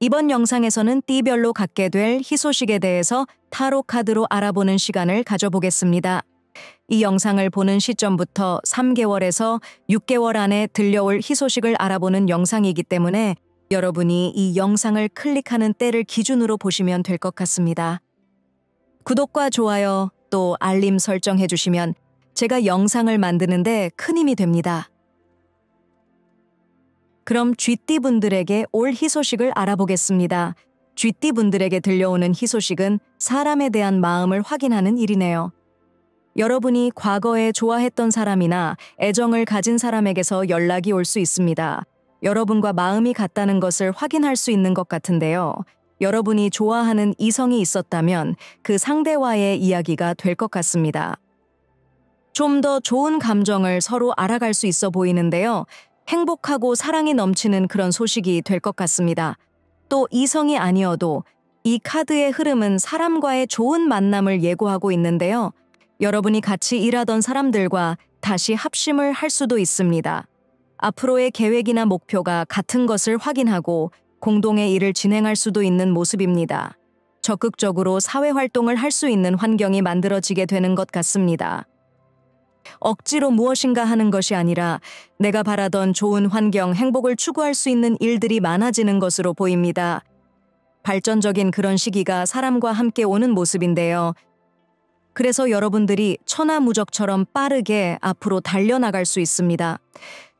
이번 영상에서는 띠별로 갖게 될 희소식에 대해서 타로 카드로 알아보는 시간을 가져보겠습니다. 이 영상을 보는 시점부터 3개월에서 6개월 안에 들려올 희소식을 알아보는 영상이기 때문에 여러분이 이 영상을 클릭하는 때를 기준으로 보시면 될 것 같습니다. 구독과 좋아요, 또 알림 설정해 주시면 제가 영상을 만드는데 큰 힘이 됩니다. 그럼 쥐띠분들에게 올 희소식을 알아보겠습니다. 쥐띠분들에게 들려오는 희소식은 사람에 대한 마음을 확인하는 일이네요. 여러분이 과거에 좋아했던 사람이나 애정을 가진 사람에게서 연락이 올 수 있습니다. 여러분과 마음이 같다는 것을 확인할 수 있는 것 같은데요. 여러분이 좋아하는 이성이 있었다면 그 상대와의 이야기가 될 것 같습니다. 좀 더 좋은 감정을 서로 알아갈 수 있어 보이는데요. 행복하고 사랑이 넘치는 그런 소식이 될 것 같습니다. 또 이성이 아니어도 이 카드의 흐름은 사람과의 좋은 만남을 예고하고 있는데요. 여러분이 같이 일하던 사람들과 다시 합심을 할 수도 있습니다. 앞으로의 계획이나 목표가 같은 것을 확인하고 공동의 일을 진행할 수도 있는 모습입니다. 적극적으로 사회활동을 할 수 있는 환경이 만들어지게 되는 것 같습니다. 억지로 무엇인가 하는 것이 아니라 내가 바라던 좋은 환경, 행복을 추구할 수 있는 일들이 많아지는 것으로 보입니다. 발전적인 그런 시기가 사람과 함께 오는 모습인데요. 그래서 여러분들이 천하무적처럼 빠르게 앞으로 달려나갈 수 있습니다.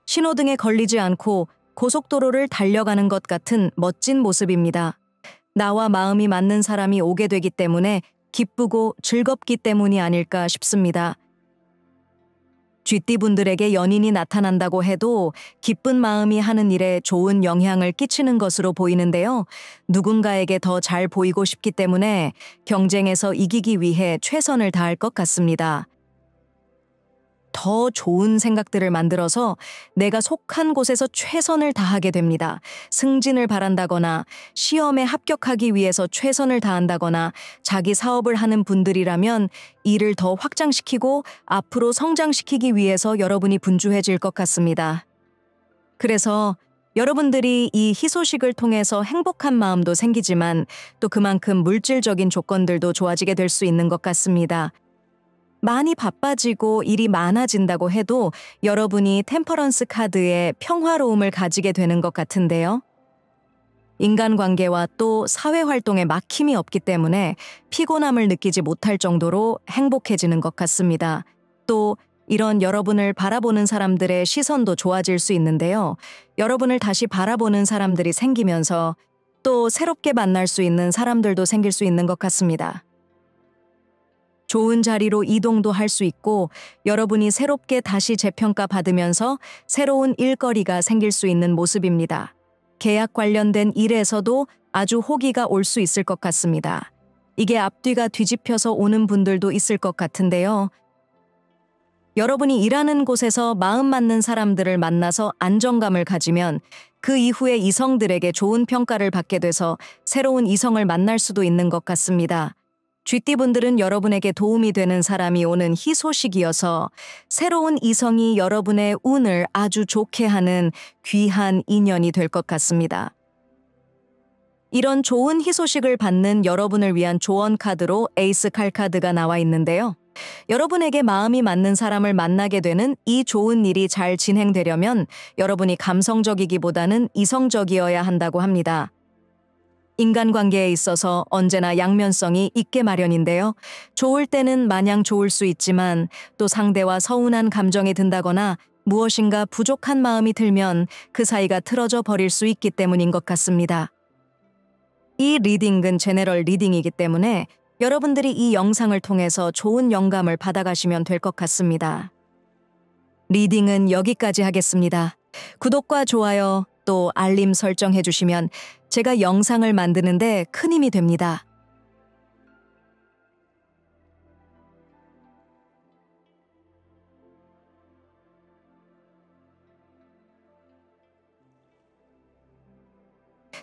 신호등에 걸리지 않고 고속도로를 달려가는 것 같은 멋진 모습입니다. 나와 마음이 맞는 사람이 오게 되기 때문에 기쁘고 즐겁기 때문이 아닐까 싶습니다. 쥐띠분들에게 연인이 나타난다고 해도 기쁜 마음이 하는 일에 좋은 영향을 끼치는 것으로 보이는데요. 누군가에게 더 잘 보이고 싶기 때문에 경쟁에서 이기기 위해 최선을 다할 것 같습니다. 더 좋은 생각들을 만들어서 내가 속한 곳에서 최선을 다하게 됩니다. 승진을 바란다거나 시험에 합격하기 위해서 최선을 다한다거나 자기 사업을 하는 분들이라면 일을 더 확장시키고 앞으로 성장시키기 위해서 여러분이 분주해질 것 같습니다. 그래서 여러분들이 이 희소식을 통해서 행복한 마음도 생기지만 또 그만큼 물질적인 조건들도 좋아지게 될 수 있는 것 같습니다. 많이 바빠지고 일이 많아진다고 해도 여러분이 템퍼런스 카드에 평화로움을 가지게 되는 것 같은데요. 인간관계와 또 사회활동에 막힘이 없기 때문에 피곤함을 느끼지 못할 정도로 행복해지는 것 같습니다. 또 이런 여러분을 바라보는 사람들의 시선도 좋아질 수 있는데요. 여러분을 다시 바라보는 사람들이 생기면서 또 새롭게 만날 수 있는 사람들도 생길 수 있는 것 같습니다. 좋은 자리로 이동도 할 수 있고 여러분이 새롭게 다시 재평가 받으면서 새로운 일거리가 생길 수 있는 모습입니다. 계약 관련된 일에서도 아주 호기가 올 수 있을 것 같습니다. 이게 앞뒤가 뒤집혀서 오는 분들도 있을 것 같은데요. 여러분이 일하는 곳에서 마음 맞는 사람들을 만나서 안정감을 가지면 그 이후에 이성들에게 좋은 평가를 받게 돼서 새로운 이성을 만날 수도 있는 것 같습니다. 쥐띠분들은 여러분에게 도움이 되는 사람이 오는 희소식이어서 새로운 이성이 여러분의 운을 아주 좋게 하는 귀한 인연이 될 것 같습니다. 이런 좋은 희소식을 받는 여러분을 위한 조언 카드로 에이스 칼 카드가 나와 있는데요. 여러분에게 마음이 맞는 사람을 만나게 되는 이 좋은 일이 잘 진행되려면 여러분이 감성적이기보다는 이성적이어야 한다고 합니다. 인간관계에 있어서 언제나 양면성이 있게 마련인데요. 좋을 때는 마냥 좋을 수 있지만 또 상대와 서운한 감정이 든다거나 무엇인가 부족한 마음이 들면 그 사이가 틀어져 버릴 수 있기 때문인 것 같습니다. 이 리딩은 제너럴 리딩이기 때문에 여러분들이 이 영상을 통해서 좋은 영감을 받아가시면 될 것 같습니다. 리딩은 여기까지 하겠습니다. 구독과 좋아요, 또 알림 설정해 주시면 제가 영상을 만드는데 큰 힘이 됩니다.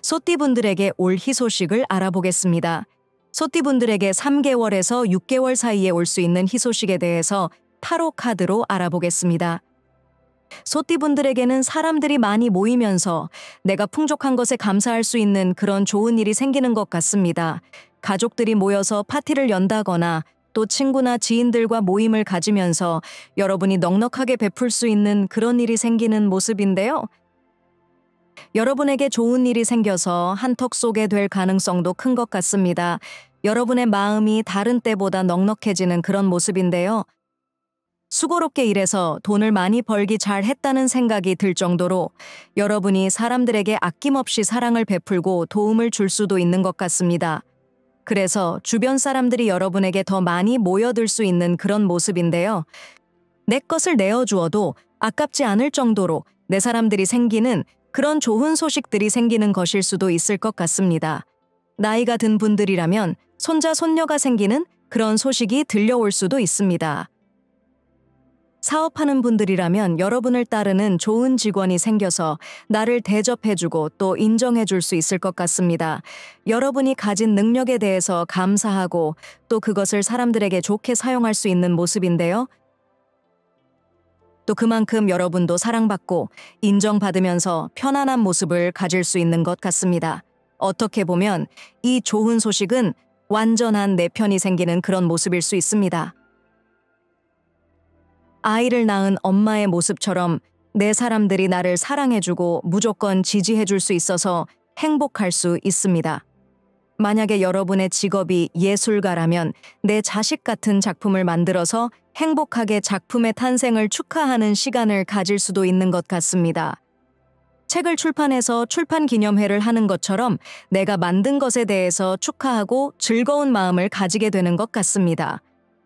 소띠분들에게 올 희소식을 알아보겠습니다. 소띠분들에게 3개월에서 6개월 사이에 올 수 있는 희소식에 대해서 타로 카드로 알아보겠습니다. 소띠분들에게는 사람들이 많이 모이면서 내가 풍족한 것에 감사할 수 있는 그런 좋은 일이 생기는 것 같습니다. 가족들이 모여서 파티를 연다거나 또 친구나 지인들과 모임을 가지면서 여러분이 넉넉하게 베풀 수 있는 그런 일이 생기는 모습인데요. 여러분에게 좋은 일이 생겨서 한턱 쏘게 될 가능성도 큰 것 같습니다. 여러분의 마음이 다른 때보다 넉넉해지는 그런 모습인데요. 수고롭게 일해서 돈을 많이 벌기 잘했다는 생각이 들 정도로 여러분이 사람들에게 아낌없이 사랑을 베풀고 도움을 줄 수도 있는 것 같습니다. 그래서 주변 사람들이 여러분에게 더 많이 모여들 수 있는 그런 모습인데요. 내 것을 내어주어도 아깝지 않을 정도로 내 사람들이 생기는 그런 좋은 소식들이 생기는 것일 수도 있을 것 같습니다. 나이가 든 분들이라면 손자, 손녀가 생기는 그런 소식이 들려올 수도 있습니다. 사업하는 분들이라면 여러분을 따르는 좋은 직원이 생겨서 나를 대접해주고 또 인정해줄 수 있을 것 같습니다. 여러분이 가진 능력에 대해서 감사하고 또 그것을 사람들에게 좋게 사용할 수 있는 모습인데요. 또 그만큼 여러분도 사랑받고 인정받으면서 편안한 모습을 가질 수 있는 것 같습니다. 어떻게 보면 이 좋은 소식은 완전한 내 편이 생기는 그런 모습일 수 있습니다. 아이를 낳은 엄마의 모습처럼 내 사람들이 나를 사랑해주고 무조건 지지해줄 수 있어서 행복할 수 있습니다. 만약에 여러분의 직업이 예술가라면 내 자식 같은 작품을 만들어서 행복하게 작품의 탄생을 축하하는 시간을 가질 수도 있는 것 같습니다. 책을 출판해서 출판 기념회를 하는 것처럼 내가 만든 것에 대해서 축하하고 즐거운 마음을 가지게 되는 것 같습니다.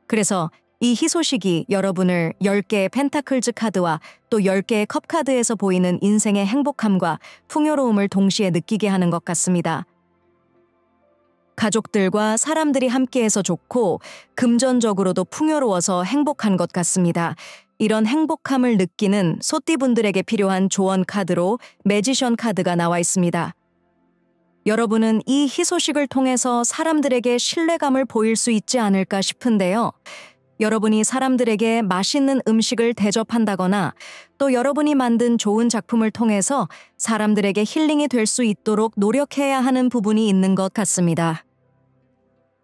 그래서 이 희소식이 여러분을 10개의 펜타클즈 카드와 또 10개의 컵 카드에서 보이는 인생의 행복함과 풍요로움을 동시에 느끼게 하는 것 같습니다. 가족들과 사람들이 함께해서 좋고 금전적으로도 풍요로워서 행복한 것 같습니다. 이런 행복함을 느끼는 소띠분들에게 필요한 조언 카드로 매지션 카드가 나와 있습니다. 여러분은 이 희소식을 통해서 사람들에게 신뢰감을 보일 수 있지 않을까 싶은데요. 여러분이 사람들에게 맛있는 음식을 대접한다거나 또 여러분이 만든 좋은 작품을 통해서 사람들에게 힐링이 될 수 있도록 노력해야 하는 부분이 있는 것 같습니다.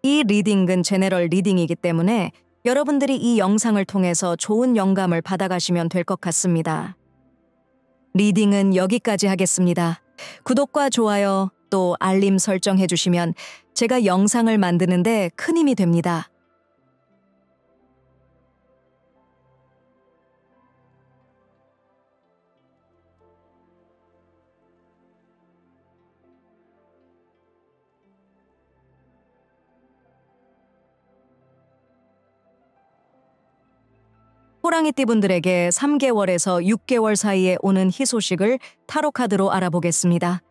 이 리딩은 제너럴 리딩이기 때문에 여러분들이 이 영상을 통해서 좋은 영감을 받아가시면 될 것 같습니다. 리딩은 여기까지 하겠습니다. 구독과 좋아요 또 알림 설정해 주시면 제가 영상을 만드는데 큰 힘이 됩니다. 호랑이띠 분들에게 3개월에서 6개월 사이에 오는 희소식을 타로 카드로 알아보겠습니다.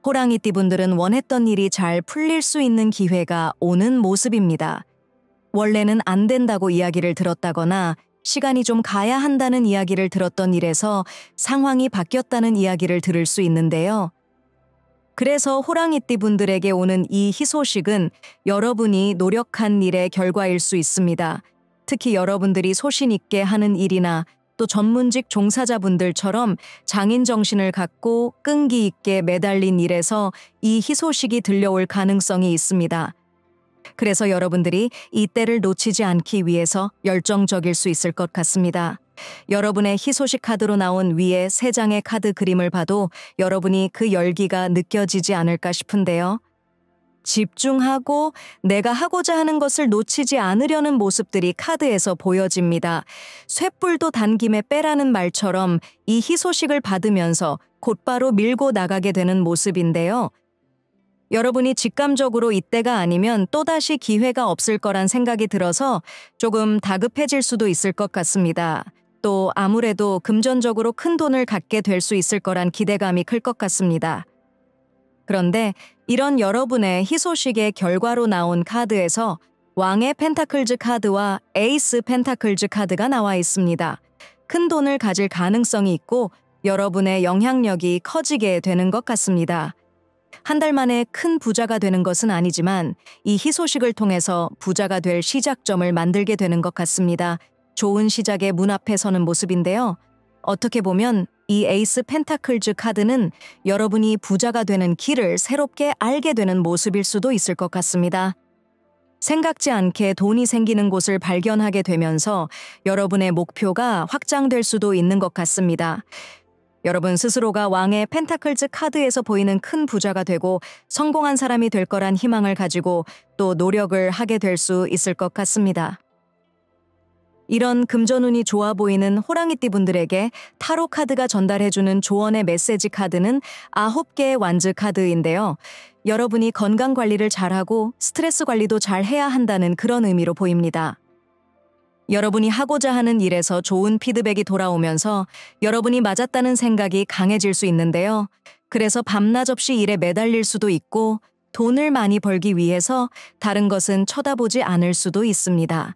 호랑이띠 분들은 원했던 일이 잘 풀릴 수 있는 기회가 오는 모습입니다. 원래는 안 된다고 이야기를 들었다거나 시간이 좀 가야 한다는 이야기를 들었던 일에서 상황이 바뀌었다는 이야기를 들을 수 있는데요. 그래서 호랑이띠 분들에게 오는 이 희소식은 여러분이 노력한 일의 결과일 수 있습니다. 특히 여러분들이 소신 있게 하는 일이나 또 전문직 종사자분들처럼 장인 정신을 갖고 끈기 있게 매달린 일에서 이 희소식이 들려올 가능성이 있습니다. 그래서 여러분들이 이 때를 놓치지 않기 위해서 열정적일 수 있을 것 같습니다. 여러분의 희소식 카드로 나온 위에 3장의 카드 그림을 봐도 여러분이 그 열기가 느껴지지 않을까 싶은데요. 집중하고 내가 하고자 하는 것을 놓치지 않으려는 모습들이 카드에서 보여집니다. 쇳불도 단김에 빼라는 말처럼 이 희소식을 받으면서 곧바로 밀고 나가게 되는 모습인데요. 여러분이 직감적으로 이때가 아니면 또다시 기회가 없을 거란 생각이 들어서 조금 다급해질 수도 있을 것 같습니다. 또 아무래도 금전적으로 큰 돈을 갖게 될 수 있을 거란 기대감이 클 것 같습니다. 그런데 이런 여러분의 희소식의 결과로 나온 카드에서 왕의 펜타클즈 카드와 에이스 펜타클즈 카드가 나와 있습니다. 큰 돈을 가질 가능성이 있고 여러분의 영향력이 커지게 되는 것 같습니다. 한 달 만에 큰 부자가 되는 것은 아니지만 이 희소식을 통해서 부자가 될 시작점을 만들게 되는 것 같습니다. 좋은 시작의 문 앞에 서는 모습인데요. 어떻게 보면 이 에이스 펜타클즈 카드는 여러분이 부자가 되는 길을 새롭게 알게 되는 모습일 수도 있을 것 같습니다. 생각지 않게 돈이 생기는 곳을 발견하게 되면서 여러분의 목표가 확장될 수도 있는 것 같습니다. 여러분 스스로가 왕의 펜타클즈 카드에서 보이는 큰 부자가 되고 성공한 사람이 될 거란 희망을 가지고 또 노력을 하게 될 수 있을 것 같습니다. 이런 금전운이 좋아 보이는 호랑이띠 분들에게 타로 카드가 전달해주는 조언의 메시지 카드는 9개의 완즈 카드인데요. 여러분이 건강 관리를 잘하고 스트레스 관리도 잘 해야 한다는 그런 의미로 보입니다. 여러분이 하고자 하는 일에서 좋은 피드백이 돌아오면서 여러분이 맞았다는 생각이 강해질 수 있는데요. 그래서 밤낮 없이 일에 매달릴 수도 있고 돈을 많이 벌기 위해서 다른 것은 쳐다보지 않을 수도 있습니다.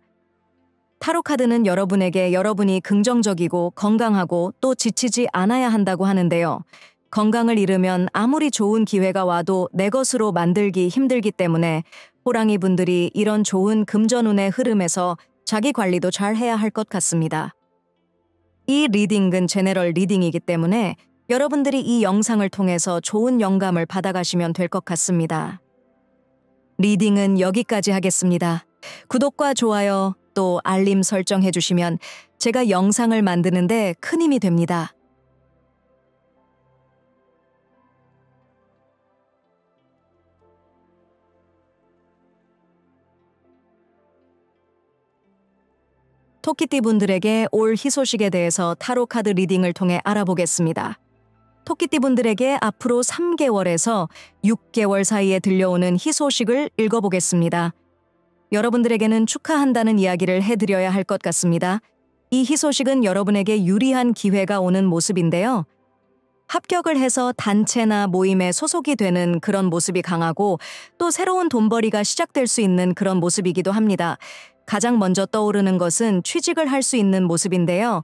타로 카드는 여러분에게 여러분이 긍정적이고 건강하고 또 지치지 않아야 한다고 하는데요. 건강을 잃으면 아무리 좋은 기회가 와도 내 것으로 만들기 힘들기 때문에 호랑이 분들이 이런 좋은 금전운의 흐름에서 자기 관리도 잘 해야 할 것 같습니다. 이 리딩은 제너럴 리딩이기 때문에 여러분들이 이 영상을 통해서 좋은 영감을 받아가시면 될 것 같습니다. 리딩은 여기까지 하겠습니다. 구독과 좋아요 또 알림 설정해 주시면 제가 영상을 만드는데 큰 힘이 됩니다. 토끼띠 분들에게 올 희소식에 대해서 타로 카드 리딩을 통해 알아보겠습니다. 토끼띠 분들에게 앞으로 3개월에서 6개월 사이에 들려오는 희소식을 읽어보겠습니다. 여러분들에게는 축하한다는 이야기를 해드려야 할 것 같습니다. 이 희소식은 여러분에게 유리한 기회가 오는 모습인데요. 합격을 해서 단체나 모임에 소속이 되는 그런 모습이 강하고 또 새로운 돈벌이가 시작될 수 있는 그런 모습이기도 합니다. 가장 먼저 떠오르는 것은 취직을 할 수 있는 모습인데요.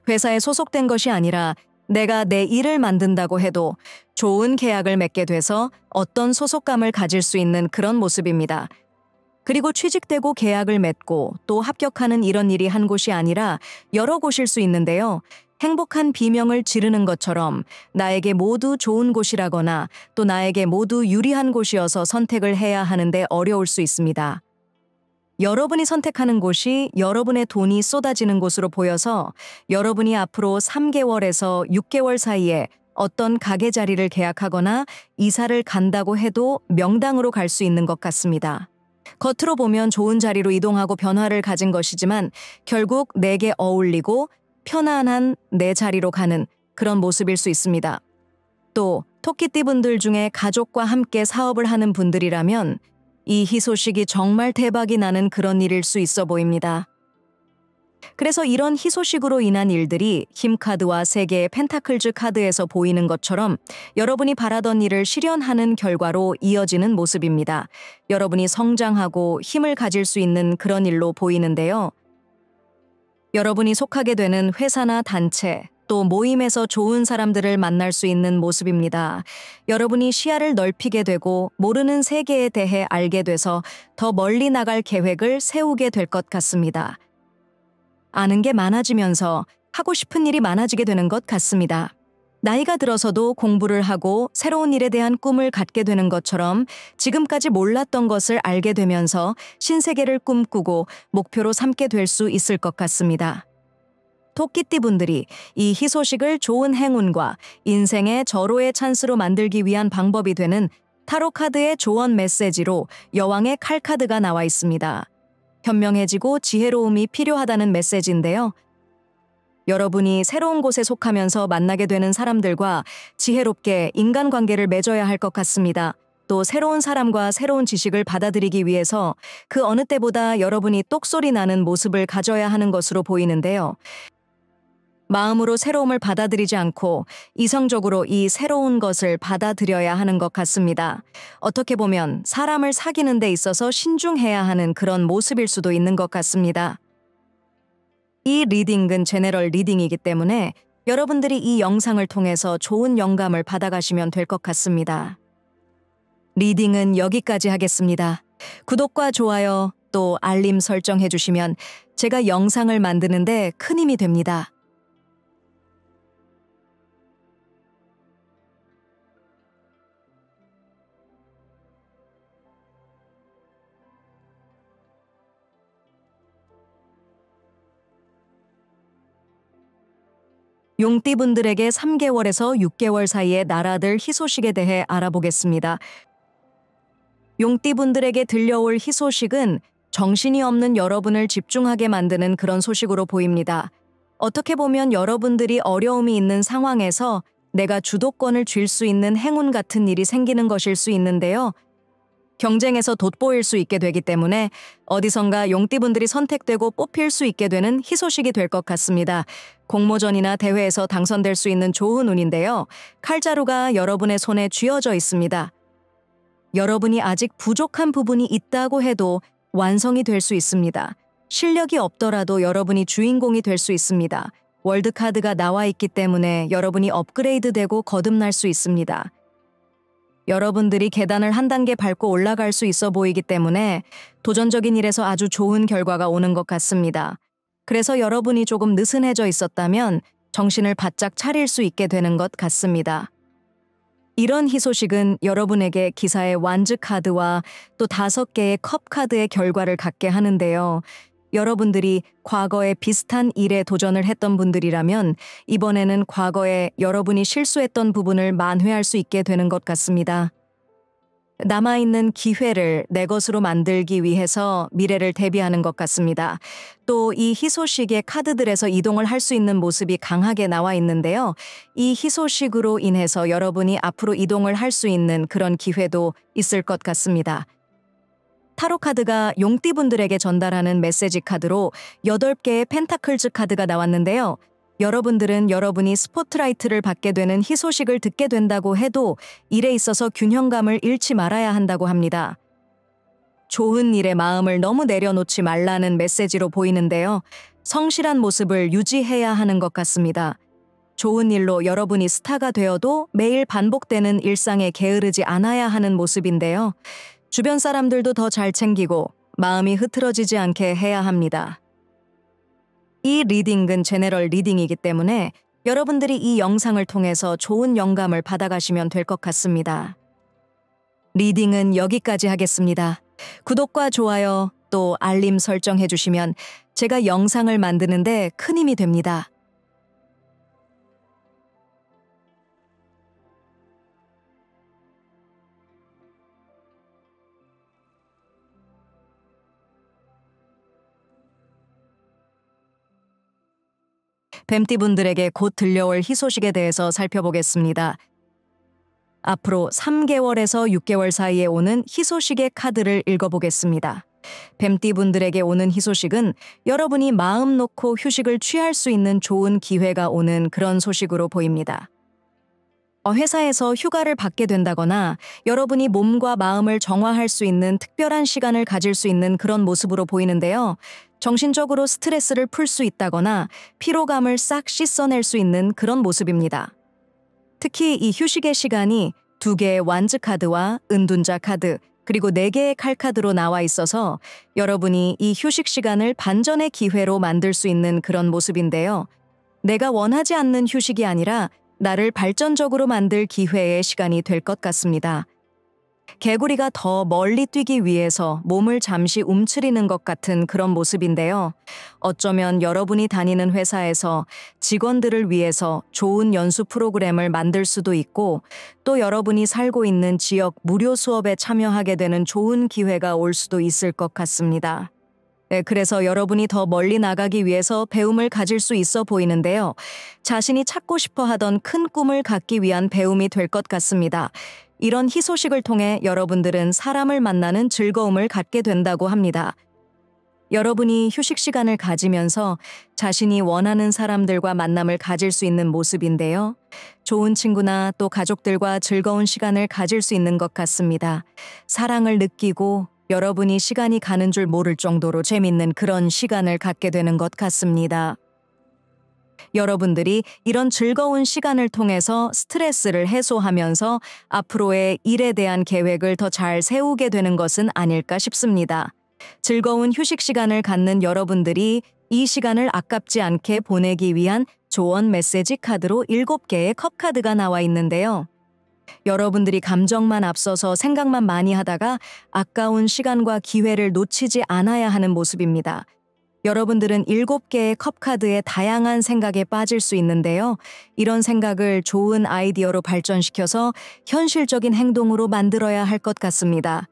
회사에 소속된 것이 아니라 내가 내 일을 만든다고 해도 좋은 계약을 맺게 돼서 어떤 소속감을 가질 수 있는 그런 모습입니다. 그리고 취직되고 계약을 맺고 또 합격하는 이런 일이 한 곳이 아니라 여러 곳일 수 있는데요. 행복한 비명을 지르는 것처럼 나에게 모두 좋은 곳이라거나 또 나에게 모두 유리한 곳이어서 선택을 해야 하는데 어려울 수 있습니다. 여러분이 선택하는 곳이 여러분의 돈이 쏟아지는 곳으로 보여서 여러분이 앞으로 3개월에서 6개월 사이에 어떤 가게 자리를 계약하거나 이사를 간다고 해도 명당으로 갈 수 있는 것 같습니다. 겉으로 보면 좋은 자리로 이동하고 변화를 가진 것이지만 결국 내게 어울리고 편안한 내 자리로 가는 그런 모습일 수 있습니다. 또 토끼띠 분들 중에 가족과 함께 사업을 하는 분들이라면 이 희소식이 정말 대박이 나는 그런 일일 수 있어 보입니다. 그래서 이런 희소식으로 인한 일들이 힘카드와 3개의 펜타클즈 카드에서 보이는 것처럼 여러분이 바라던 일을 실현하는 결과로 이어지는 모습입니다. 여러분이 성장하고 힘을 가질 수 있는 그런 일로 보이는데요. 여러분이 속하게 되는 회사나 단체, 또 모임에서 좋은 사람들을 만날 수 있는 모습입니다. 여러분이 시야를 넓히게 되고 모르는 세계에 대해 알게 돼서 더 멀리 나갈 계획을 세우게 될 것 같습니다. 아는 게 많아지면서 하고 싶은 일이 많아지게 되는 것 같습니다. 나이가 들어서도 공부를 하고 새로운 일에 대한 꿈을 갖게 되는 것처럼 지금까지 몰랐던 것을 알게 되면서 신세계를 꿈꾸고 목표로 삼게 될 수 있을 것 같습니다. 토끼띠 분들이 이 희소식을 좋은 행운과 인생의 절호의 찬스로 만들기 위한 방법이 되는 타로 카드의 조언 메시지로 여왕의 칼 카드가 나와 있습니다. 현명해지고 지혜로움이 필요하다는 메시지인데요. 여러분이 새로운 곳에 속하면서 만나게 되는 사람들과 지혜롭게 인간관계를 맺어야 할 것 같습니다. 또 새로운 사람과 새로운 지식을 받아들이기 위해서 그 어느 때보다 여러분이 똑소리 나는 모습을 가져야 하는 것으로 보이는데요. 마음으로 새로움을 받아들이지 않고 이성적으로 이 새로운 것을 받아들여야 하는 것 같습니다. 어떻게 보면 사람을 사귀는 데 있어서 신중해야 하는 그런 모습일 수도 있는 것 같습니다. 이 리딩은 제너럴 리딩이기 때문에 여러분들이 이 영상을 통해서 좋은 영감을 받아가시면 될 것 같습니다. 리딩은 여기까지 하겠습니다. 구독과 좋아요 또 알림 설정해 주시면 제가 영상을 만드는데 큰 힘이 됩니다. 용띠분들에게 3개월에서 6개월 사이에 날아들 희소식에 대해 알아보겠습니다. 용띠분들에게 들려올 희소식은 정신이 없는 여러분을 집중하게 만드는 그런 소식으로 보입니다. 어떻게 보면 여러분들이 어려움이 있는 상황에서 내가 주도권을 쥘 수 있는 행운 같은 일이 생기는 것일 수 있는데요. 경쟁에서 돋보일 수 있게 되기 때문에 어디선가 용띠분들이 선택되고 뽑힐 수 있게 되는 희소식이 될 것 같습니다. 공모전이나 대회에서 당선될 수 있는 좋은 운인데요. 칼자루가 여러분의 손에 쥐어져 있습니다. 여러분이 아직 부족한 부분이 있다고 해도 완성이 될 수 있습니다. 실력이 없더라도 여러분이 주인공이 될 수 있습니다. 월드카드가 나와 있기 때문에 여러분이 업그레이드되고 거듭날 수 있습니다. 여러분들이 계단을 한 단계 밟고 올라갈 수 있어 보이기 때문에 도전적인 일에서 아주 좋은 결과가 오는 것 같습니다. 그래서 여러분이 조금 느슨해져 있었다면 정신을 바짝 차릴 수 있게 되는 것 같습니다. 이런 희소식은 여러분에게 기사의 완즈 카드와 또 5개의 컵 카드의 결과를 갖게 하는데요. 여러분들이 과거에 비슷한 일에 도전을 했던 분들이라면 이번에는 과거에 여러분이 실수했던 부분을 만회할 수 있게 되는 것 같습니다. 남아있는 기회를 내 것으로 만들기 위해서 미래를 대비하는 것 같습니다. 또 이 희소식의 카드들에서 이동을 할 수 있는 모습이 강하게 나와 있는데요. 이 희소식으로 인해서 여러분이 앞으로 이동을 할 수 있는 그런 기회도 있을 것 같습니다. 타로 카드가 용띠분들에게 전달하는 메시지 카드로 8개의 펜타클즈 카드가 나왔는데요. 여러분들은 여러분이 스포트라이트를 받게 되는 희소식을 듣게 된다고 해도 일에 있어서 균형감을 잃지 말아야 한다고 합니다. 좋은 일에 마음을 너무 내려놓지 말라는 메시지로 보이는데요. 성실한 모습을 유지해야 하는 것 같습니다. 좋은 일로 여러분이 스타가 되어도 매일 반복되는 일상에 게으르지 않아야 하는 모습인데요. 주변 사람들도 더 잘 챙기고 마음이 흐트러지지 않게 해야 합니다. 이 리딩은 제너럴 리딩이기 때문에 여러분들이 이 영상을 통해서 좋은 영감을 받아가시면 될 것 같습니다. 리딩은 여기까지 하겠습니다. 구독과 좋아요 또 알림 설정해 주시면 제가 영상을 만드는데 큰 힘이 됩니다. 뱀띠분들에게 곧 들려올 희소식에 대해서 살펴보겠습니다. 앞으로 3개월에서 6개월 사이에 오는 희소식의 카드를 읽어보겠습니다. 뱀띠분들에게 오는 희소식은 여러분이 마음 놓고 휴식을 취할 수 있는 좋은 기회가 오는 그런 소식으로 보입니다. 회사에서 휴가를 받게 된다거나 여러분이 몸과 마음을 정화할 수 있는 특별한 시간을 가질 수 있는 그런 모습으로 보이는데요. 정신적으로 스트레스를 풀 수 있다거나 피로감을 싹 씻어낼 수 있는 그런 모습입니다. 특히 이 휴식의 시간이 2개의 완즈 카드와 은둔자 카드 그리고 4개의 칼 카드로 나와 있어서 여러분이 이 휴식 시간을 반전의 기회로 만들 수 있는 그런 모습인데요. 내가 원하지 않는 휴식이 아니라 나를 발전적으로 만들 기회의 시간이 될 것 같습니다. 개구리가 더 멀리 뛰기 위해서 몸을 잠시 움츠리는 것 같은 그런 모습인데요. 어쩌면 여러분이 다니는 회사에서 직원들을 위해서 좋은 연수 프로그램을 만들 수도 있고 또 여러분이 살고 있는 지역 무료 수업에 참여하게 되는 좋은 기회가 올 수도 있을 것 같습니다. 그래서 여러분이 더 멀리 나가기 위해서 배움을 가질 수 있어 보이는데요. 자신이 찾고 싶어 하던 큰 꿈을 갖기 위한 배움이 될 것 같습니다. 이런 희소식을 통해 여러분들은 사람을 만나는 즐거움을 갖게 된다고 합니다. 여러분이 휴식 시간을 가지면서 자신이 원하는 사람들과 만남을 가질 수 있는 모습인데요. 좋은 친구나 또 가족들과 즐거운 시간을 가질 수 있는 것 같습니다. 사랑을 느끼고 여러분이 시간이 가는 줄 모를 정도로 재밌는 그런 시간을 갖게 되는 것 같습니다. 여러분들이 이런 즐거운 시간을 통해서 스트레스를 해소하면서 앞으로의 일에 대한 계획을 더 잘 세우게 되는 것은 아닐까 싶습니다. 즐거운 휴식 시간을 갖는 여러분들이 이 시간을 아깝지 않게 보내기 위한 조언 메시지 카드로 7개의 컵 카드가 나와 있는데요. 여러분들이 감정만 앞서서 생각만 많이 하다가 아까운 시간과 기회를 놓치지 않아야 하는 모습입니다. 여러분들은 7개의 컵 카드의 다양한 생각에 빠질 수 있는데요. 이런 생각을 좋은 아이디어로 발전시켜서 현실적인 행동으로 만들어야 할 것 같습니다.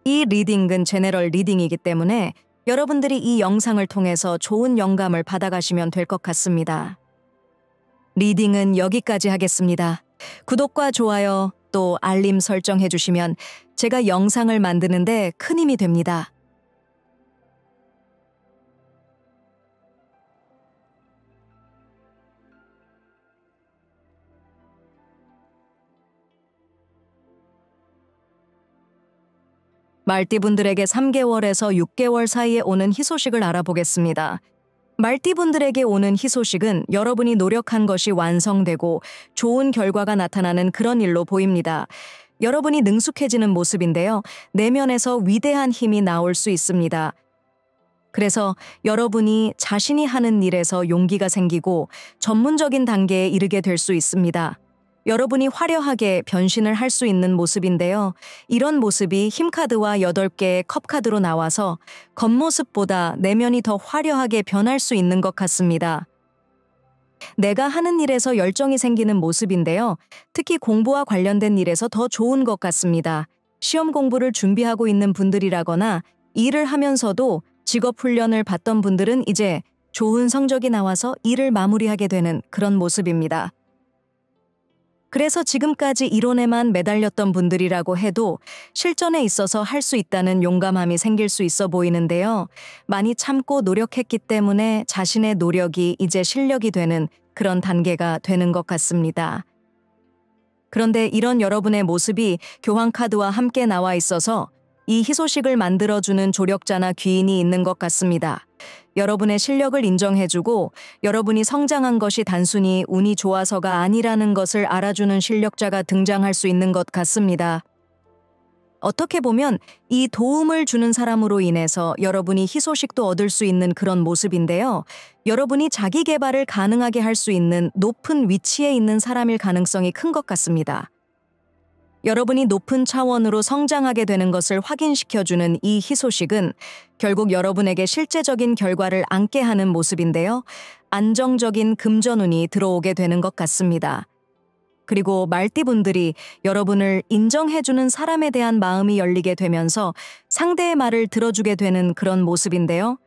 이 리딩은 제너럴 리딩이기 때문에 여러분들이 이 영상을 통해서 좋은 영감을 받아가시면 될 것 같습니다. 리딩은 여기까지 하겠습니다. 구독과 좋아요 또 알림 설정해 주시면 제가 영상을 만드는데 큰 힘이 됩니다. 말띠분들에게 3개월에서 6개월 사이에 오는 희소식을 알아보겠습니다. 말띠분들에게 오는 희소식은 여러분이 노력한 것이 완성되고 좋은 결과가 나타나는 그런 일로 보입니다. 여러분이 능숙해지는 모습인데요. 내면에서 위대한 힘이 나올 수 있습니다. 그래서 여러분이 자신이 하는 일에서 용기가 생기고 전문적인 단계에 이르게 될 수 있습니다. 여러분이 화려하게 변신을 할 수 있는 모습인데요. 이런 모습이 힘카드와 8개의 컵카드로 나와서 겉모습보다 내면이 더 화려하게 변할 수 있는 것 같습니다. 내가 하는 일에서 열정이 생기는 모습인데요. 특히 공부와 관련된 일에서 더 좋은 것 같습니다. 시험 공부를 준비하고 있는 분들이라거나 일을 하면서도 직업 훈련을 받던 분들은 이제 좋은 성적이 나와서 일을 마무리하게 되는 그런 모습입니다. 그래서 지금까지 이론에만 매달렸던 분들이라고 해도 실전에 있어서 할 수 있다는 용감함이 생길 수 있어 보이는데요. 많이 참고 노력했기 때문에 자신의 노력이 이제 실력이 되는 그런 단계가 되는 것 같습니다. 그런데 이런 여러분의 모습이 교황카드와 함께 나와 있어서 이 희소식을 만들어주는 조력자나 귀인이 있는 것 같습니다. 여러분의 실력을 인정해주고 여러분이 성장한 것이 단순히 운이 좋아서가 아니라는 것을 알아주는 실력자가 등장할 수 있는 것 같습니다. 어떻게 보면 이 도움을 주는 사람으로 인해서 여러분이 희소식도 얻을 수 있는 그런 모습인데요. 여러분이 자기 개발을 가능하게 할 수 있는 높은 위치에 있는 사람일 가능성이 큰 것 같습니다. 여러분이 높은 차원으로 성장하게 되는 것을 확인시켜주는 이 희소식은 결국 여러분에게 실제적인 결과를 안게 하는 모습인데요. 안정적인 금전운이 들어오게 되는 것 같습니다. 그리고 말띠분들이 여러분을 인정해주는 사람에 대한 마음이 열리게 되면서 상대의 말을 들어주게 되는 그런 모습인데요.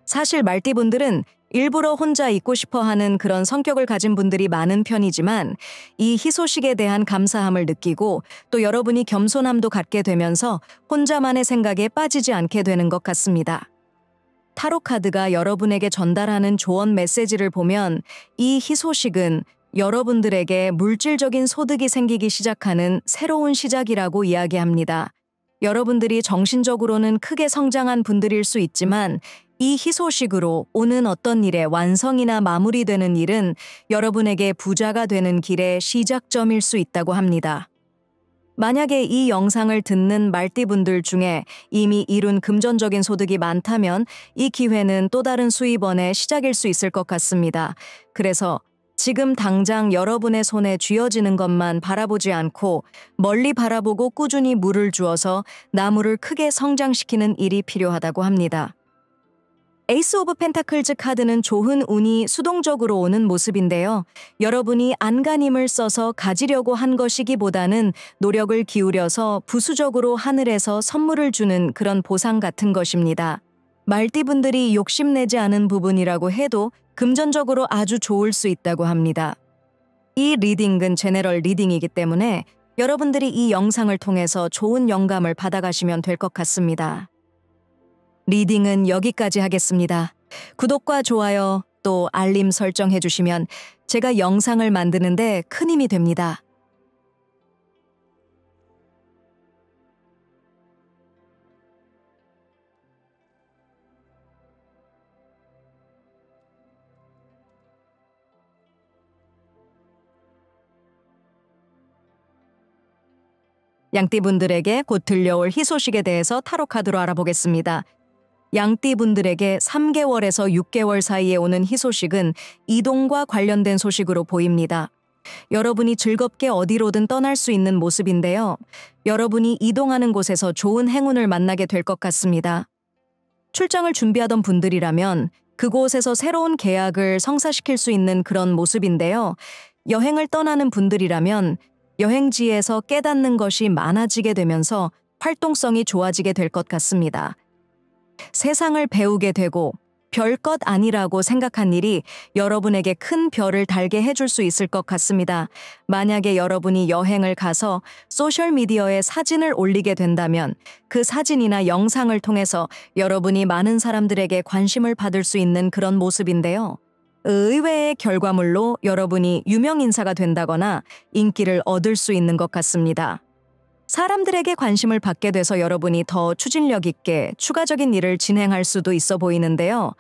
사실 말띠분들은 일부러 혼자 있고 싶어하는 그런 성격을 가진 분들이 많은 편이지만 이 희소식에 대한 감사함을 느끼고 또 여러분이 겸손함도 갖게 되면서 혼자만의 생각에 빠지지 않게 되는 것 같습니다. 타로 카드가 여러분에게 전달하는 조언 메시지를 보면 이 희소식은 여러분들에게 물질적인 소득이 생기기 시작하는 새로운 시작이라고 이야기합니다. 여러분들이 정신적으로는 크게 성장한 분들일 수 있지만 이 희소식으로 오는 어떤 일의 완성이나 마무리되는 일은 여러분에게 부자가 되는 길의 시작점일 수 있다고 합니다. 만약에 이 영상을 듣는 말띠분들 중에 이미 이룬 금전적인 소득이 많다면 이 기회는 또 다른 수입원의 시작일 수 있을 것 같습니다. 그래서 지금 당장 여러분의 손에 쥐어지는 것만 바라보지 않고 멀리 바라보고 꾸준히 물을 주어서 나무를 크게 성장시키는 일이 필요하다고 합니다. 에이스 오브 펜타클즈 카드는 좋은 운이 수동적으로 오는 모습인데요. 여러분이 안간힘을 써서 가지려고 한 것이기보다는 노력을 기울여서 부수적으로 하늘에서 선물을 주는 그런 보상 같은 것입니다. 말띠분들이 욕심내지 않은 부분이라고 해도 금전적으로 아주 좋을 수 있다고 합니다. 이 리딩은 제너럴 리딩이기 때문에 여러분들이 이 영상을 통해서 좋은 영감을 받아가시면 될 것 같습니다. 리딩은 여기까지 하겠습니다. 구독과 좋아요 또 알림 설정해 주시면 제가 영상을 만드는데 큰 힘이 됩니다. 양띠분들에게 곧 들려올 희소식에 대해서 타로 카드로 알아보겠습니다. 양띠분들에게 3개월에서 6개월 사이에 오는 희소식은 이동과 관련된 소식으로 보입니다. 여러분이 즐겁게 어디로든 떠날 수 있는 모습인데요. 여러분이 이동하는 곳에서 좋은 행운을 만나게 될 것 같습니다. 출장을 준비하던 분들이라면 그곳에서 새로운 계약을 성사시킬 수 있는 그런 모습인데요. 여행을 떠나는 분들이라면 여행지에서 깨닫는 것이 많아지게 되면서 활동성이 좋아지게 될 것 같습니다. 세상을 배우게 되고 별것 아니라고 생각한 일이 여러분에게 큰 별을 달게 해줄 수 있을 것 같습니다. 만약에 여러분이 여행을 가서 소셜미디어에 사진을 올리게 된다면 그 사진이나 영상을 통해서 여러분이 많은 사람들에게 관심을 받을 수 있는 그런 모습인데요. 의외의 결과물로 여러분이 유명인사가 된다거나 인기를 얻을 수 있는 것 같습니다. 사람들에게 관심을 받게 돼서 여러분이 더 추진력 있게 추가적인 일을 진행할 수도 있어 보이는데요.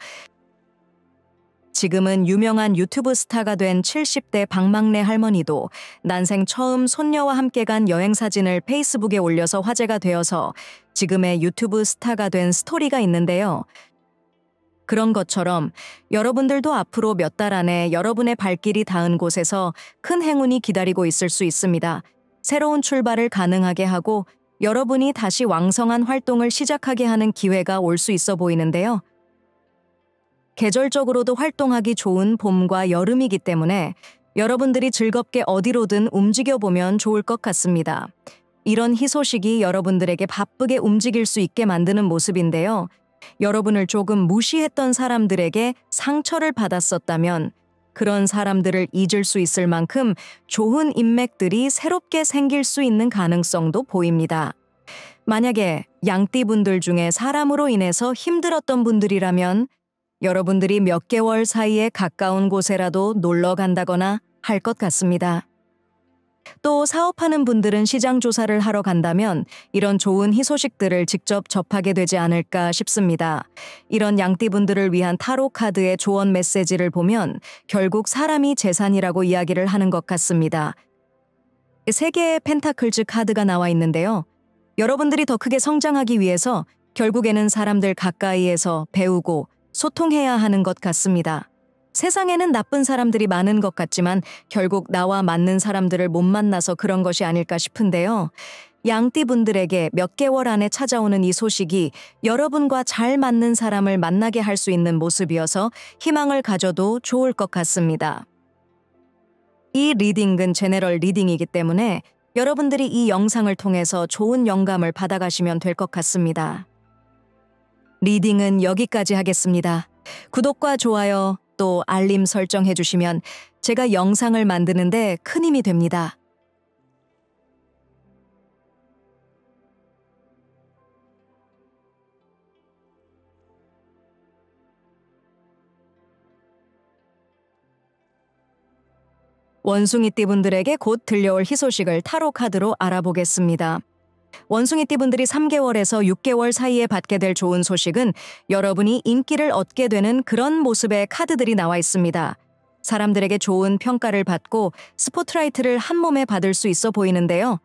지금은 유명한 유튜브 스타가 된 70대 박막내 할머니도 난생 처음 손녀와 함께 간 여행 사진을 페이스북에 올려서 화제가 되어서 지금의 유튜브 스타가 된 스토리가 있는데요. 그런 것처럼 여러분들도 앞으로 몇 달 안에 여러분의 발길이 닿은 곳에서 큰 행운이 기다리고 있을 수 있습니다. 새로운 출발을 가능하게 하고 여러분이 다시 왕성한 활동을 시작하게 하는 기회가 올 수 있어 보이는데요. 계절적으로도 활동하기 좋은 봄과 여름이기 때문에 여러분들이 즐겁게 어디로든 움직여보면 좋을 것 같습니다. 이런 희소식이 여러분들에게 바쁘게 움직일 수 있게 만드는 모습인데요. 여러분을 조금 무시했던 사람들에게 상처를 받았었다면 그런 사람들을 잊을 수 있을 만큼 좋은 인맥들이 새롭게 생길 수 있는 가능성도 보입니다. 만약에 양띠분들 중에 사람으로 인해서 힘들었던 분들이라면 여러분들이 몇 개월 사이에 가까운 곳에라도 놀러 간다거나 할 것 같습니다. 또 사업하는 분들은 시장 조사를 하러 간다면 이런 좋은 희소식들을 직접 접하게 되지 않을까 싶습니다. 이런 양띠분들을 위한 타로 카드의 조언 메시지를 보면 결국 사람이 재산이라고 이야기를 하는 것 같습니다. 3개의 펜타클즈 카드가 나와 있는데요. 여러분들이 더 크게 성장하기 위해서 결국에는 사람들 가까이에서 배우고 소통해야 하는 것 같습니다. 세상에는 나쁜 사람들이 많은 것 같지만 결국 나와 맞는 사람들을 못 만나서 그런 것이 아닐까 싶은데요. 양띠분들에게 몇 개월 안에 찾아오는 이 소식이 여러분과 잘 맞는 사람을 만나게 할 수 있는 모습이어서 희망을 가져도 좋을 것 같습니다. 이 리딩은 제너럴 리딩이기 때문에 여러분들이 이 영상을 통해서 좋은 영감을 받아가시면 될 것 같습니다. 리딩은 여기까지 하겠습니다. 구독과 좋아요, 또 알림 설정해 주시면 제가 영상을 만드는데 큰 힘이 됩니다. 원숭이띠분들에게 곧 들려올 희소식을 타로 카드로 알아보겠습니다. 원숭이띠분들이 3개월에서 6개월 사이에 받게 될 좋은 소식은 여러분이 인기를 얻게 되는 그런 모습의 카드들이 나와 있습니다. 사람들에게 좋은 평가를 받고 스포트라이트를 한 몸에 받을 수 있어 보이는데요.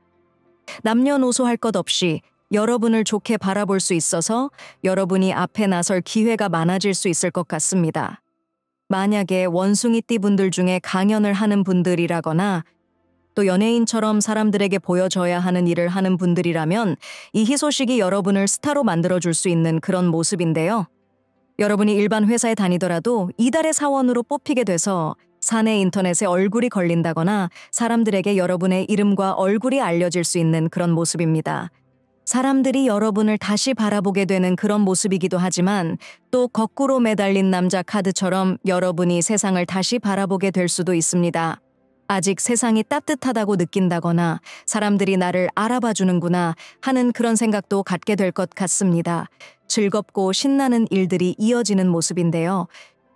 남녀노소 할 것 없이 여러분을 좋게 바라볼 수 있어서 여러분이 앞에 나설 기회가 많아질 수 있을 것 같습니다. 만약에 원숭이띠분들 중에 강연을 하는 분들이라거나 또 연예인처럼 사람들에게 보여줘야 하는 일을 하는 분들이라면 이 희소식이 여러분을 스타로 만들어줄 수 있는 그런 모습인데요. 여러분이 일반 회사에 다니더라도 이달의 사원으로 뽑히게 돼서 사내 인터넷에 얼굴이 걸린다거나 사람들에게 여러분의 이름과 얼굴이 알려질 수 있는 그런 모습입니다. 사람들이 여러분을 다시 바라보게 되는 그런 모습이기도 하지만 또 거꾸로 매달린 남자 카드처럼 여러분이 세상을 다시 바라보게 될 수도 있습니다. 아직 세상이 따뜻하다고 느낀다거나 사람들이 나를 알아봐 주는구나 하는 그런 생각도 갖게 될 것 같습니다. 즐겁고 신나는 일들이 이어지는 모습인데요.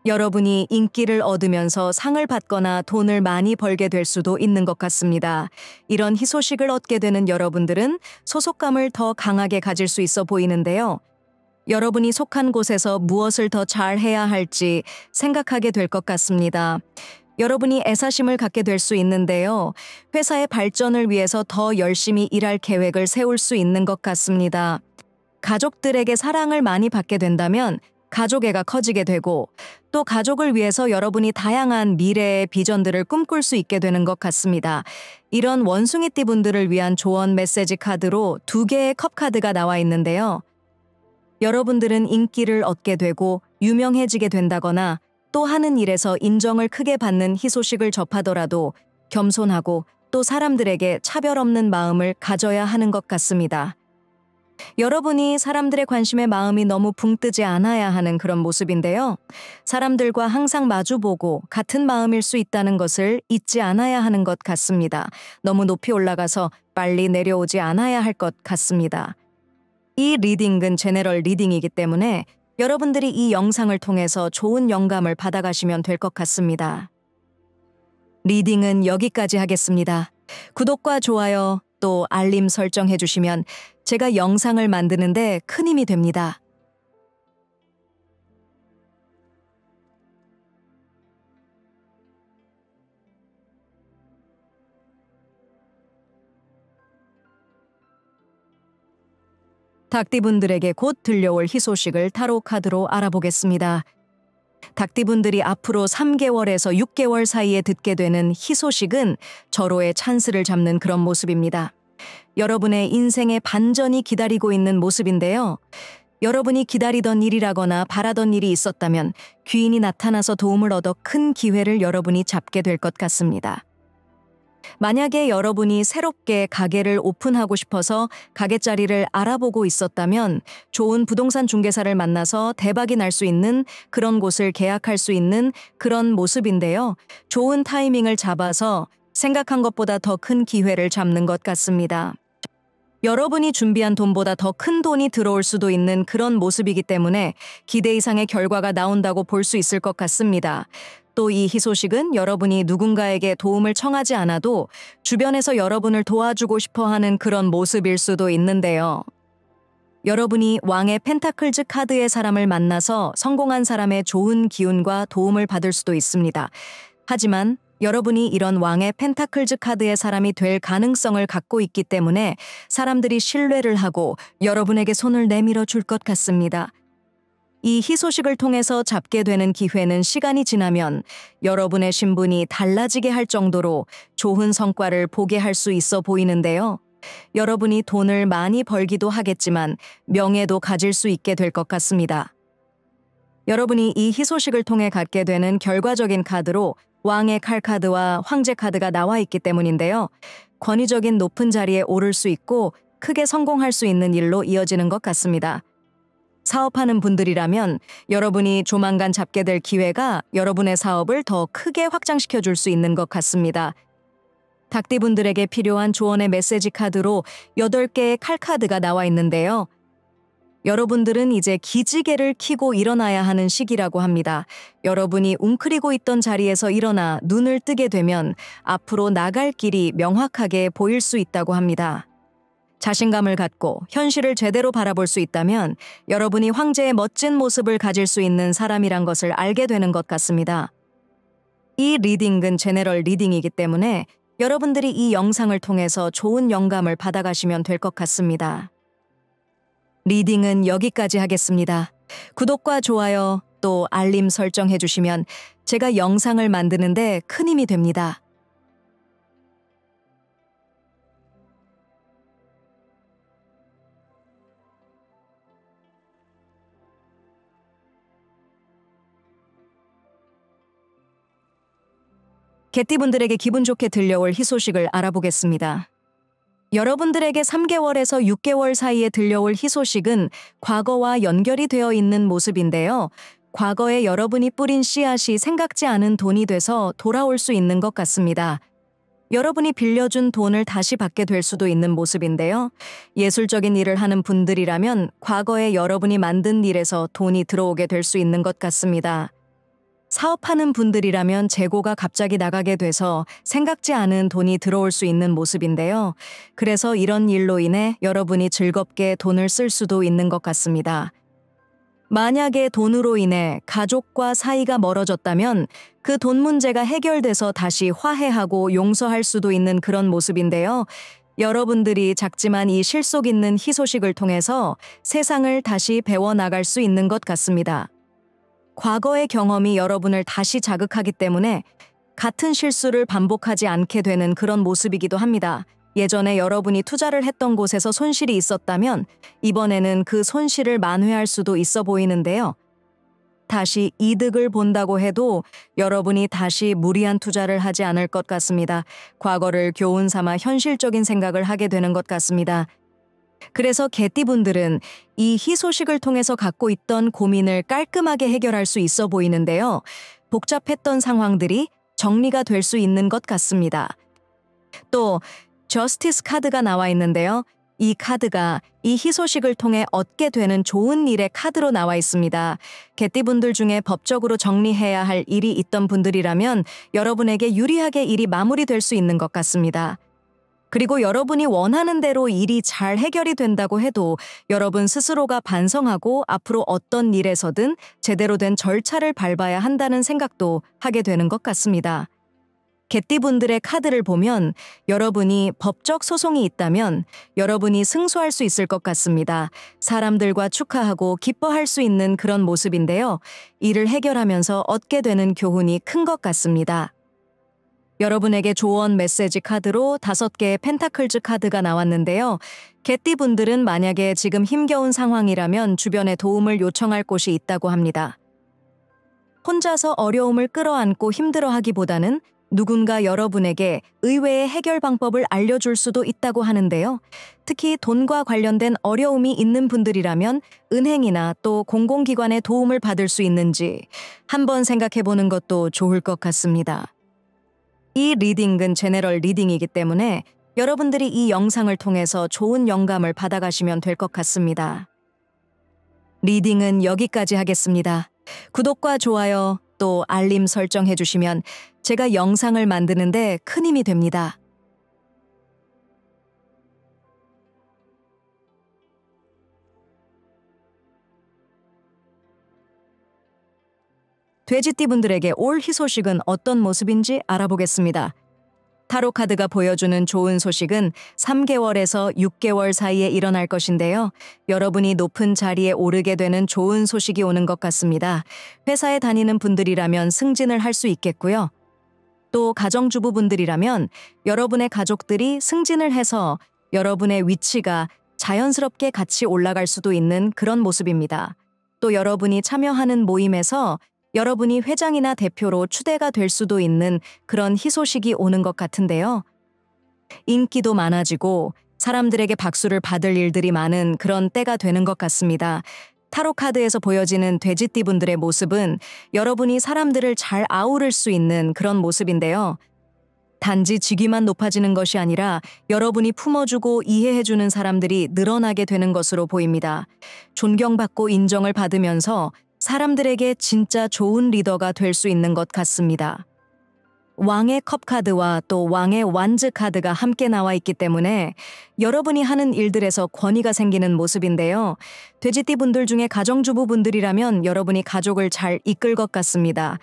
여러분이 인기를 얻으면서 상을 받거나 돈을 많이 벌게 될 수도 있는 것 같습니다. 이런 희소식을 얻게 되는 여러분들은 소속감을 더 강하게 가질 수 있어 보이는데요. 여러분이 속한 곳에서 무엇을 더 잘해야 할지 생각하게 될 것 같습니다. 여러분이 애사심을 갖게 될 수 있는데요. 회사의 발전을 위해서 더 열심히 일할 계획을 세울 수 있는 것 같습니다. 가족들에게 사랑을 많이 받게 된다면 가족애가 커지게 되고 또 가족을 위해서 여러분이 다양한 미래의 비전들을 꿈꿀 수 있게 되는 것 같습니다. 이런 원숭이띠분들을 위한 조언 메시지 카드로 2개의 컵 카드가 나와 있는데요. 여러분들은 인기를 얻게 되고 유명해지게 된다거나 또 하는 일에서 인정을 크게 받는 희소식을 접하더라도 겸손하고 또 사람들에게 차별 없는 마음을 가져야 하는 것 같습니다. 여러분이 사람들의 관심에 마음이 너무 붕 뜨지 않아야 하는 그런 모습인데요. 사람들과 항상 마주보고 같은 마음일 수 있다는 것을 잊지 않아야 하는 것 같습니다. 너무 높이 올라가서 빨리 내려오지 않아야 할 것 같습니다. 이 리딩은 제너럴 리딩이기 때문에 여러분들이 이 영상을 통해서 좋은 영감을 받아가시면 될 것 같습니다. 리딩은 여기까지 하겠습니다. 구독과 좋아요 또 알림 설정해 주시면 제가 영상을 만드는데 큰 힘이 됩니다. 닭띠분들에게 곧 들려올 희소식을 타로 카드로 알아보겠습니다. 닭띠분들이 앞으로 3개월에서 6개월 사이에 듣게 되는 희소식은 절호의 찬스를 잡는 그런 모습입니다. 여러분의 인생의 반전이 기다리고 있는 모습인데요. 여러분이 기다리던 일이라거나 바라던 일이 있었다면 귀인이 나타나서 도움을 얻어 큰 기회를 여러분이 잡게 될 것 같습니다. 만약에 여러분이 새롭게 가게를 오픈하고 싶어서 가게 자리를 알아보고 있었다면 좋은 부동산 중개사를 만나서 대박이 날 수 있는 그런 곳을 계약할 수 있는 그런 모습인데요. 좋은 타이밍을 잡아서 생각한 것보다 더 큰 기회를 잡는 것 같습니다. 여러분이 준비한 돈보다 더 큰 돈이 들어올 수도 있는 그런 모습이기 때문에 기대 이상의 결과가 나온다고 볼 수 있을 것 같습니다. 또 이 희소식은 여러분이 누군가에게 도움을 청하지 않아도 주변에서 여러분을 도와주고 싶어 하는 그런 모습일 수도 있는데요. 여러분이 왕의 펜타클즈 카드의 사람을 만나서 성공한 사람의 좋은 기운과 도움을 받을 수도 있습니다. 하지만 여러분이 이런 왕의 펜타클즈 카드의 사람이 될 가능성을 갖고 있기 때문에 사람들이 신뢰를 하고 여러분에게 손을 내밀어 줄 것 같습니다. 이 희소식을 통해서 잡게 되는 기회는 시간이 지나면 여러분의 신분이 달라지게 할 정도로 좋은 성과를 보게 할 수 있어 보이는데요. 여러분이 돈을 많이 벌기도 하겠지만 명예도 가질 수 있게 될 것 같습니다. 여러분이 이 희소식을 통해 갖게 되는 결과적인 카드로 왕의 칼 카드와 황제 카드가 나와 있기 때문인데요. 권위적인 높은 자리에 오를 수 있고 크게 성공할 수 있는 일로 이어지는 것 같습니다. 사업하는 분들이라면 여러분이 조만간 잡게 될 기회가 여러분의 사업을 더 크게 확장시켜 줄 수 있는 것 같습니다. 닭띠분들에게 필요한 조언의 메시지 카드로 8개의 칼 카드가 나와 있는데요. 여러분들은 이제 기지개를 켜고 일어나야 하는 시기라고 합니다. 여러분이 웅크리고 있던 자리에서 일어나 눈을 뜨게 되면 앞으로 나갈 길이 명확하게 보일 수 있다고 합니다. 자신감을 갖고 현실을 제대로 바라볼 수 있다면 여러분이 황제의 멋진 모습을 가질 수 있는 사람이란 것을 알게 되는 것 같습니다. 이 리딩은 제너럴 리딩이기 때문에 여러분들이 이 영상을 통해서 좋은 영감을 받아가시면 될 것 같습니다. 리딩은 여기까지 하겠습니다. 구독과 좋아요 또 알림 설정해 주시면 제가 영상을 만드는데 큰 힘이 됩니다. 개띠분들에게 기분 좋게 들려올 희소식을 알아보겠습니다. 여러분들에게 3개월에서 6개월 사이에 들려올 희소식은 과거와 연결이 되어 있는 모습인데요. 과거에 여러분이 뿌린 씨앗이 생각지 않은 돈이 돼서 돌아올 수 있는 것 같습니다. 여러분이 빌려준 돈을 다시 받게 될 수도 있는 모습인데요. 예술적인 일을 하는 분들이라면 과거에 여러분이 만든 일에서 돈이 들어오게 될 수 있는 것 같습니다. 사업하는 분들이라면 재고가 갑자기 나가게 돼서 생각지 않은 돈이 들어올 수 있는 모습인데요. 그래서 이런 일로 인해 여러분이 즐겁게 돈을 쓸 수도 있는 것 같습니다. 만약에 돈으로 인해 가족과 사이가 멀어졌다면 그 돈 문제가 해결돼서 다시 화해하고 용서할 수도 있는 그런 모습인데요. 여러분들이 작지만 이 실속 있는 희소식을 통해서 세상을 다시 배워나갈 수 있는 것 같습니다. 과거의 경험이 여러분을 다시 자극하기 때문에 같은 실수를 반복하지 않게 되는 그런 모습이기도 합니다. 예전에 여러분이 투자를 했던 곳에서 손실이 있었다면 이번에는 그 손실을 만회할 수도 있어 보이는데요. 다시 이득을 본다고 해도 여러분이 다시 무리한 투자를 하지 않을 것 같습니다. 과거를 교훈 삼아 현실적인 생각을 하게 되는 것 같습니다. 그래서 개띠분들은 이 희소식을 통해서 갖고 있던 고민을 깔끔하게 해결할 수 있어 보이는데요. 복잡했던 상황들이 정리가 될 수 있는 것 같습니다. 또 저스티스 카드가 나와 있는데요. 이 카드가 이 희소식을 통해 얻게 되는 좋은 일의 카드로 나와 있습니다. 개띠분들 중에 법적으로 정리해야 할 일이 있던 분들이라면 여러분에게 유리하게 일이 마무리될 수 있는 것 같습니다. 그리고 여러분이 원하는 대로 일이 잘 해결이 된다고 해도 여러분 스스로가 반성하고 앞으로 어떤 일에서든 제대로 된 절차를 밟아야 한다는 생각도 하게 되는 것 같습니다. 개띠분들의 카드를 보면 여러분이 법적 소송이 있다면 여러분이 승소할 수 있을 것 같습니다. 사람들과 축하하고 기뻐할 수 있는 그런 모습인데요. 이를 해결하면서 얻게 되는 교훈이 큰 것 같습니다. 여러분에게 조언 메시지 카드로 5개의 펜타클즈 카드가 나왔는데요. 개띠분들은 만약에 지금 힘겨운 상황이라면 주변에 도움을 요청할 곳이 있다고 합니다. 혼자서 어려움을 끌어안고 힘들어하기보다는 누군가 여러분에게 의외의 해결 방법을 알려줄 수도 있다고 하는데요. 특히 돈과 관련된 어려움이 있는 분들이라면 은행이나 또 공공기관의 도움을 받을 수 있는지 한번 생각해 보는 것도 좋을 것 같습니다. 이 리딩은 제너럴 리딩이기 때문에 여러분들이 이 영상을 통해서 좋은 영감을 받아가시면 될 것 같습니다. 리딩은 여기까지 하겠습니다. 구독과 좋아요, 또 알림 설정해 주시면 제가 영상을 만드는데 큰 힘이 됩니다. 돼지띠분들에게 올 희소식은 어떤 모습인지 알아보겠습니다. 타로 카드가 보여주는 좋은 소식은 3개월에서 6개월 사이에 일어날 것인데요. 여러분이 높은 자리에 오르게 되는 좋은 소식이 오는 것 같습니다. 회사에 다니는 분들이라면 승진을 할 수 있겠고요. 또 가정주부분들이라면 여러분의 가족들이 승진을 해서 여러분의 위치가 자연스럽게 같이 올라갈 수도 있는 그런 모습입니다. 또 여러분이 참여하는 모임에서 여러분이 회장이나 대표로 추대가 될 수도 있는 그런 희소식이 오는 것 같은데요. 인기도 많아지고 사람들에게 박수를 받을 일들이 많은 그런 때가 되는 것 같습니다. 타로 카드에서 보여지는 돼지띠분들의 모습은 여러분이 사람들을 잘 아우를 수 있는 그런 모습인데요. 단지 직위만 높아지는 것이 아니라 여러분이 품어주고 이해해주는 사람들이 늘어나게 되는 것으로 보입니다. 존경받고 인정을 받으면서 사람들에게 진짜 좋은 리더가 될 수 있는 것 같습니다. 왕의 컵 카드와 또 왕의 완즈 카드가 함께 나와 있기 때문에 여러분이 하는 일들에서 권위가 생기는 모습인데요. 돼지띠분들 중에 가정주부분들이라면 여러분이 가족을 잘 이끌 것 같습니다.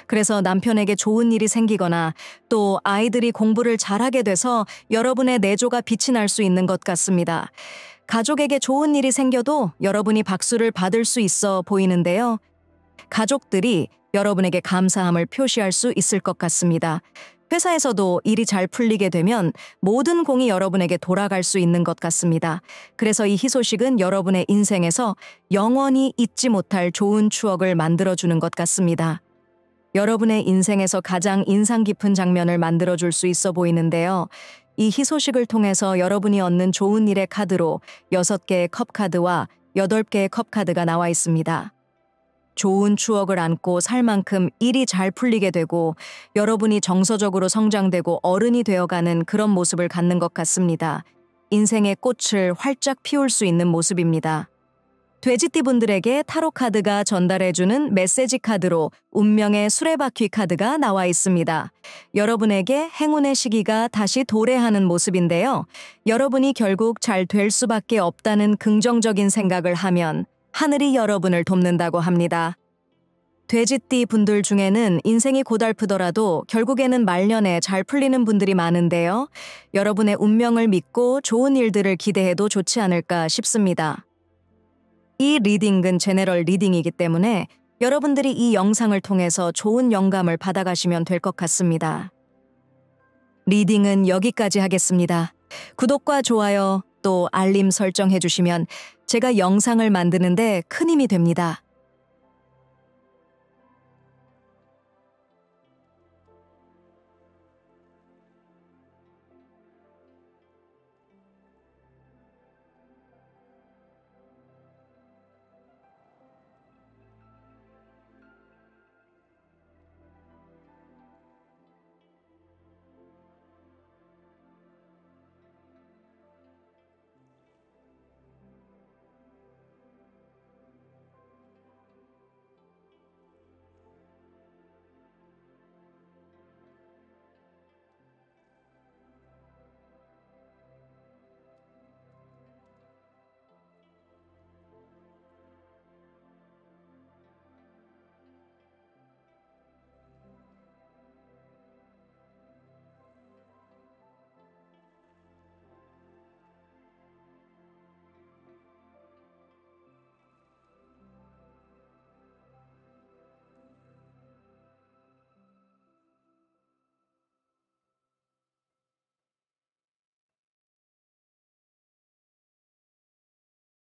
그래서 남편에게 좋은 일이 생기거나 또 아이들이 공부를 잘하게 돼서 여러분의 내조가 빛이 날 수 있는 것 같습니다. 가족에게 좋은 일이 생겨도 여러분이 박수를 받을 수 있어 보이는데요. 가족들이 여러분에게 감사함을 표시할 수 있을 것 같습니다. 회사에서도 일이 잘 풀리게 되면 모든 공이 여러분에게 돌아갈 수 있는 것 같습니다. 그래서 이 희소식은 여러분의 인생에서 영원히 잊지 못할 좋은 추억을 만들어주는 것 같습니다. 여러분의 인생에서 가장 인상 깊은 장면을 만들어줄 수 있어 보이는데요. 이 희소식을 통해서 여러분이 얻는 좋은 일의 카드로 6개의 컵 카드와 8개의 컵 카드가 나와 있습니다. 좋은 추억을 안고 살 만큼 일이 잘 풀리게 되고 여러분이 정서적으로 성장되고 어른이 되어가는 그런 모습을 갖는 것 같습니다. 인생의 꽃을 활짝 피울 수 있는 모습입니다. 돼지띠분들에게 타로 카드가 전달해주는 메시지 카드로 운명의 수레바퀴 카드가 나와 있습니다. 여러분에게 행운의 시기가 다시 도래하는 모습인데요. 여러분이 결국 잘 될 수밖에 없다는 긍정적인 생각을 하면 하늘이 여러분을 돕는다고 합니다. 돼지띠 분들 중에는 인생이 고달프더라도 결국에는 말년에 잘 풀리는 분들이 많은데요. 여러분의 운명을 믿고 좋은 일들을 기대해도 좋지 않을까 싶습니다. 이 리딩은 제너럴 리딩이기 때문에 여러분들이 이 영상을 통해서 좋은 영감을 받아가시면 될 것 같습니다. 리딩은 여기까지 하겠습니다. 구독과 좋아요 또 알림 설정해 주시면 제가 영상을 만드는데 큰 힘이 됩니다.